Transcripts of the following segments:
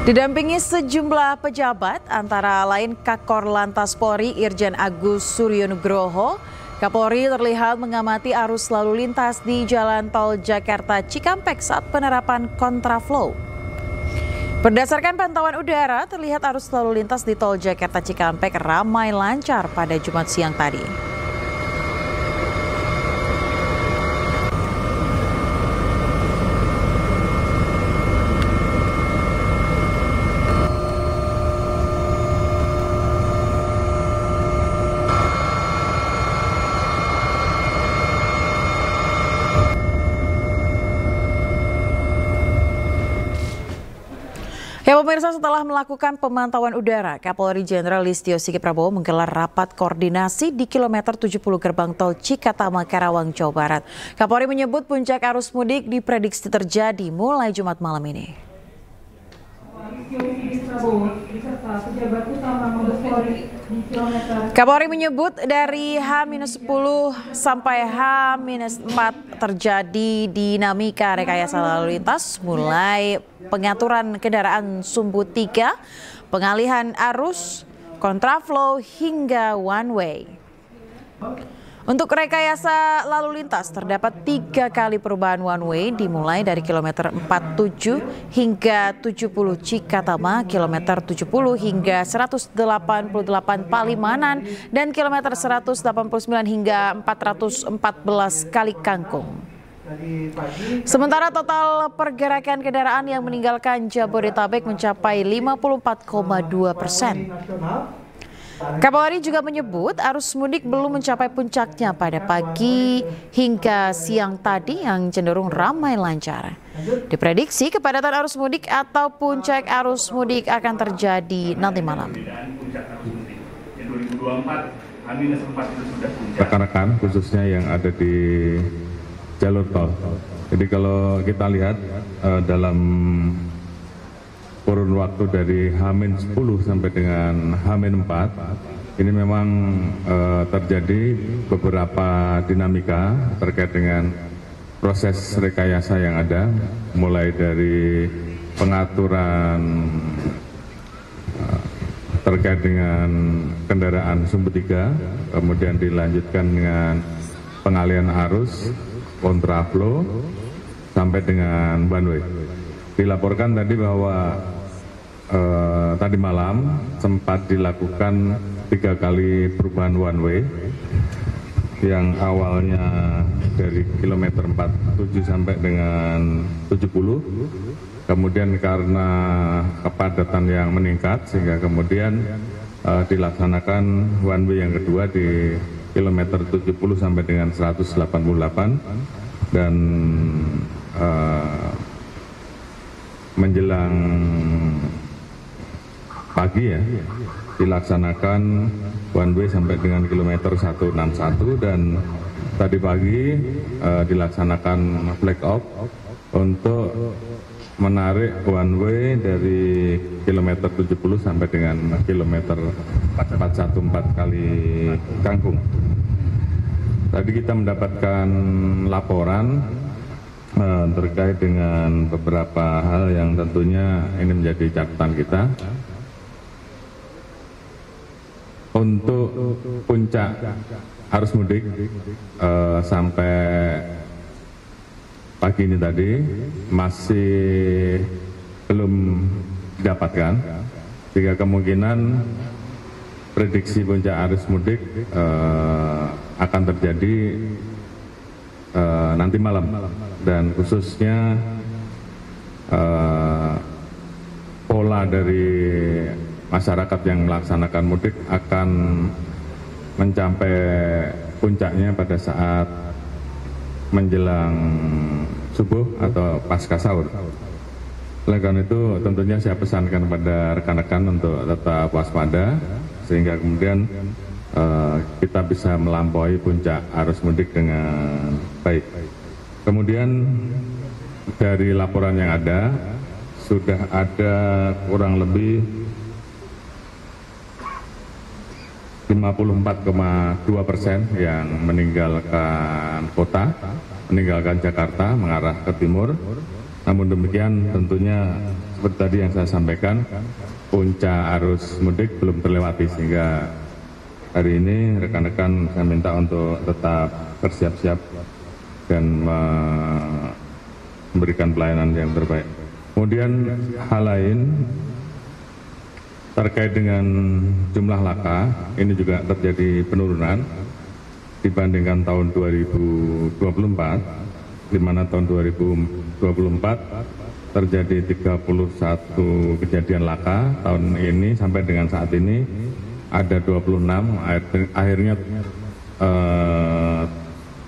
Didampingi sejumlah pejabat, antara lain Kakor Lantas Polri Irjen Agus Suryonugroho, Kapolri terlihat mengamati arus lalu lintas di Jalan Tol Jakarta Cikampek saat penerapan kontraflow. Berdasarkan pantauan udara, terlihat arus lalu lintas di Tol Jakarta Cikampek ramai lancar pada Jumat siang tadi. Ya pemirsa, setelah melakukan pemantauan udara, Kapolri Jenderal Listio Sigit Prabowo menggelar rapat koordinasi di kilometer 70 gerbang tol Cikatama, Karawang, Jawa Barat. Kapolri menyebut puncak arus mudik diprediksi terjadi mulai Jumat malam ini. Kapolri menyebut dari H-10 sampai H-4 terjadi dinamika rekayasa lalu lintas, mulai pengaturan kendaraan sumbu 3, pengalihan arus, kontraflow hingga one way. Untuk rekayasa lalu lintas terdapat 3 kali perubahan one way dimulai dari kilometer 47 hingga 70 Cikatama, kilometer 70 hingga 188 Palimanan, dan kilometer 189 hingga 414 Kali Kangkung. Sementara total pergerakan kendaraan yang meninggalkan Jabodetabek mencapai 54,2%. Kapolri juga menyebut arus mudik belum mencapai puncaknya pada pagi hingga siang tadi yang cenderung ramai lancar. Diprediksi kepadatan arus mudik atau puncak arus mudik akan terjadi nanti malam. Rekan-rekan khususnya yang ada di jalur tol. Jadi kalau kita lihat dalam kurun waktu dari H-10 sampai dengan H-4 ini memang terjadi beberapa dinamika terkait dengan proses rekayasa yang ada, mulai dari pengaturan terkait dengan kendaraan sumbu 3, kemudian dilanjutkan dengan pengalihan arus, kontraflow, sampai dengan one way. Dilaporkan tadi bahwa tadi malam sempat dilakukan 3 kali perubahan one way yang awalnya dari kilometer 47 sampai dengan 70, kemudian karena kepadatan yang meningkat sehingga kemudian dilaksanakan one way yang kedua di kilometer 70 sampai dengan 188, dan menjelang pagi ya dilaksanakan one way sampai dengan kilometer 161, dan tadi pagi dilaksanakan flag off untuk menarik one way dari kilometer 70 sampai dengan kilometer 414 Kali Kangkung. Tadi kita mendapatkan laporan terkait dengan beberapa hal yang tentunya ini menjadi catatan kita. Untuk puncak arus mudik sampai pagi ini tadi masih belum didapatkan, sehingga kemungkinan prediksi puncak arus mudik akan terjadi nanti malam, dan khususnya pola dari masyarakat yang melaksanakan mudik akan mencapai puncaknya pada saat menjelang subuh atau pasca sahur. Oleh karena itu tentunya saya pesankan kepada rekan-rekan untuk tetap waspada sehingga kemudian kita bisa melampaui puncak arus mudik dengan baik. Kemudian dari laporan yang ada, sudah ada kurang lebih 54,2% yang meninggalkan kota, meninggalkan Jakarta mengarah ke timur. Namun demikian tentunya seperti tadi yang saya sampaikan, puncak arus mudik belum terlewati, sehingga hari ini rekan-rekan saya minta untuk tetap bersiap-siap dan memberikan pelayanan yang terbaik. Kemudian hal lain terkait dengan jumlah laka, ini juga terjadi penurunan dibandingkan tahun 2024, di mana tahun 2024 terjadi 31 kejadian laka, tahun ini sampai dengan saat ini ada 26, akhirnya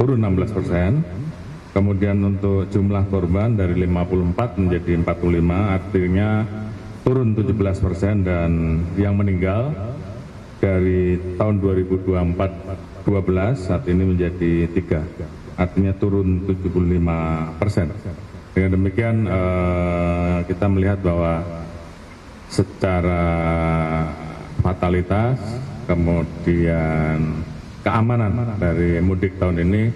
turun 16%. Kemudian untuk jumlah korban dari 54 menjadi 45, artinya turun 17%, dan yang meninggal dari tahun 2024 12 saat ini menjadi 3, artinya turun 75%. Dengan demikian kita melihat bahwa secara fatalitas kemudian keamanan dari mudik tahun ini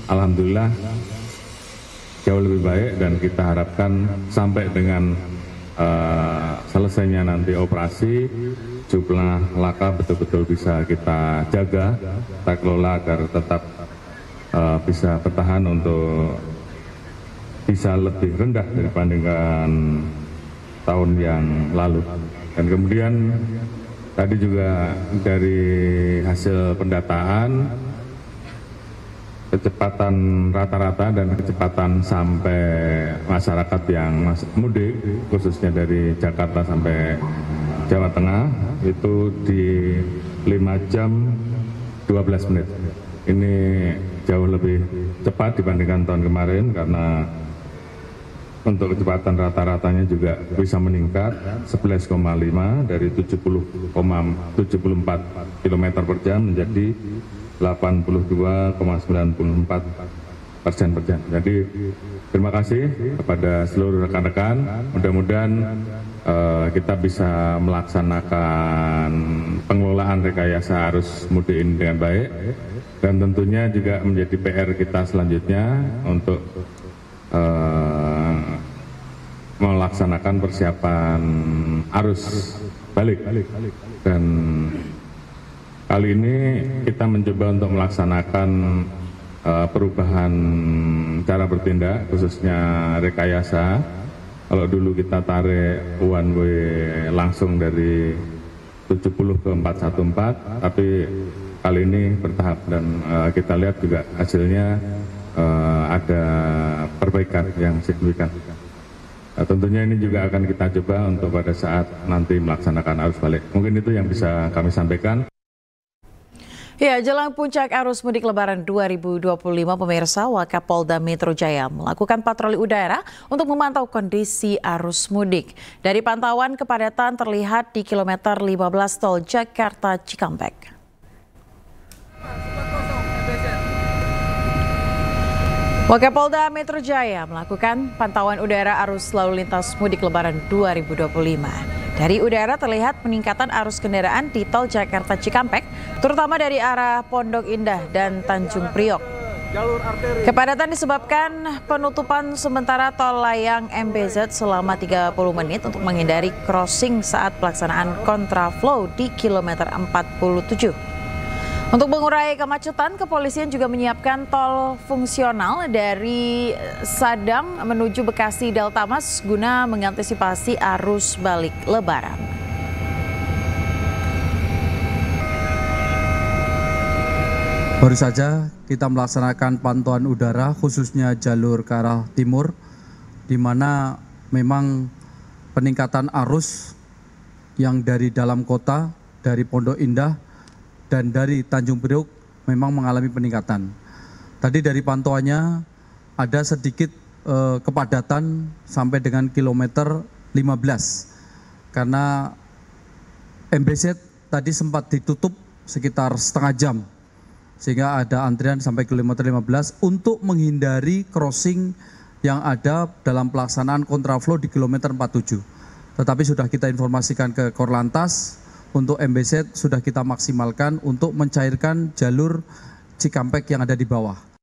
alhamdulillah jauh lebih baik, dan kita harapkan sampai dengan selesainya nanti operasi, jumlah laka betul-betul bisa kita jaga, kita kelola agar tetap bisa bertahan untuk bisa lebih rendah dibandingkan tahun yang lalu. Dan kemudian tadi juga dari hasil pendataan, kecepatan rata-rata dan kecepatan sampai masyarakat yang mudik, khususnya dari Jakarta sampai Jawa Tengah, itu di 5 jam 12 menit. Ini jauh lebih cepat dibandingkan tahun kemarin, karena untuk kecepatan rata-ratanya juga bisa meningkat 11,5 dari 70,74 km per jam menjadi 82,94% per jam. Jadi terima kasih kepada seluruh rekan-rekan. Mudah-mudahan kita bisa melaksanakan pengelolaan rekayasa arus mudik ini dengan baik, dan tentunya juga menjadi PR kita selanjutnya untuk melaksanakan persiapan arus balik. Dan kali ini kita mencoba untuk melaksanakan perubahan cara bertindak, khususnya rekayasa. Kalau dulu kita tarik one way langsung dari 70 ke 414, tapi kali ini bertahap, dan kita lihat juga hasilnya ada perbaikan yang signifikan. Tentunya ini juga akan kita coba untuk pada saat nanti melaksanakan arus balik. Mungkin itu yang bisa kami sampaikan. Ya, jelang puncak arus mudik Lebaran 2025, pemirsa, Wakapolda Metro Jaya melakukan patroli udara untuk memantau kondisi arus mudik. Dari pantauan, kepadatan terlihat di kilometer 15 tol Jakarta Cikampek. Wakapolda Metro Jaya melakukan pantauan udara arus lalu lintas mudik Lebaran 2025. Dari udara terlihat peningkatan arus kendaraan di tol Jakarta Cikampek, terutama dari arah Pondok Indah dan Tanjung Priok. Kepadatan disebabkan penutupan sementara tol layang MBZ selama 30 menit untuk menghindari crossing saat pelaksanaan kontraflow di kilometer 47. Untuk mengurai kemacetan, kepolisian juga menyiapkan tol fungsional dari Sadang menuju Bekasi Deltamas guna mengantisipasi arus balik Lebaran. Baru saja kita melaksanakan pantauan udara khususnya jalur ke arah timur, di mana memang peningkatan arus yang dari dalam kota, dari Pondok Indah, dan dari Tanjung Priok memang mengalami peningkatan. Tadi dari pantauannya ada sedikit kepadatan sampai dengan kilometer 15 karena MBZ tadi sempat ditutup sekitar setengah jam sehingga ada antrian sampai kilometer 15 untuk menghindari crossing yang ada dalam pelaksanaan kontraflow di kilometer 47. Tetapi sudah kita informasikan ke Korlantas. Untuk MBZ sudah kita maksimalkan untuk mencairkan jalur Cikampek yang ada di bawah.